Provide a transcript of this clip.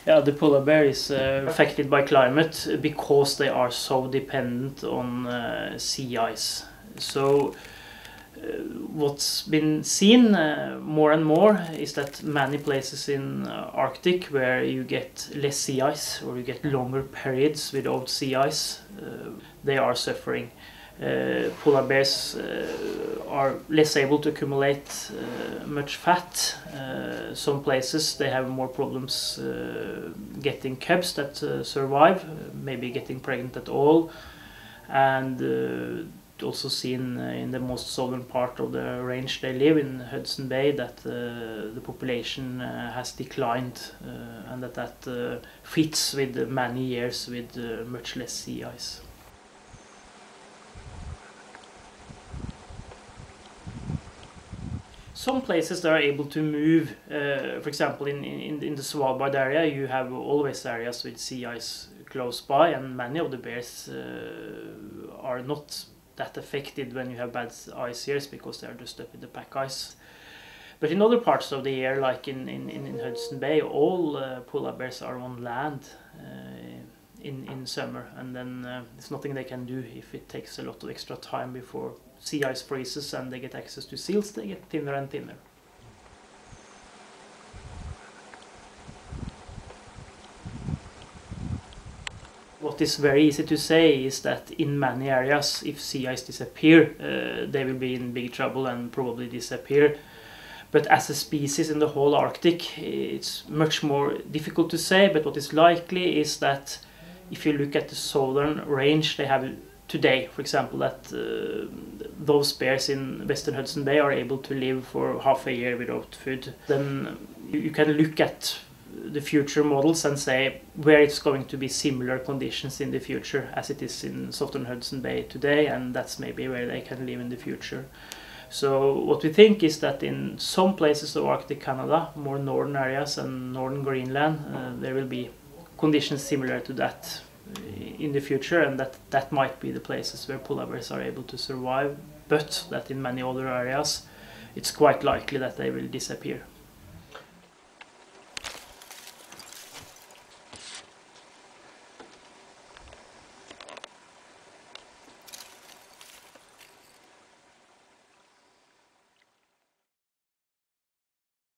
Yeah, the polar bear is affected by climate because they are so dependent on sea ice. So what's been seen more and more is that many places in Arctic where you get less sea ice or you get longer periods without sea ice, they are suffering. Polar bears are less able to accumulate much fat. Some places they have more problems getting cubs that survive, maybe getting pregnant at all, and also seen in the most southern part of the range they live in, Hudson Bay, that the population has declined, and that fits with many years with much less sea ice. Some places they are able to move. For example, in the Svalbard area, you have always areas with sea ice close by, and many of the bears are not that affected when you have bad ice years because they are just up in the pack ice. But in other parts of the year, like in Hudson Bay, all polar bears are on land in summer, and then there's nothing they can do if it takes a lot of extra time before sea ice freezes and they get access to seals. They get thinner and thinner. What is very easy to say is that in many areas, if sea ice disappear, they will be in big trouble and probably disappear. But as a species in the whole Arctic, it's much more difficult to say, but what is likely is that if you look at the southern range they have today, for example, that those bears in Western Hudson Bay are able to live for half a year without food, then you can look at the future models and say where it's going to be similar conditions in the future as it is in southern Hudson Bay today, and that's maybe where they can live in the future. So what we think is that in some places of Arctic Canada, more northern areas and northern Greenland, there will be conditions similar to that in the future, and that might be the places where polar bears are able to survive, but that in many other areas it's quite likely that they will disappear.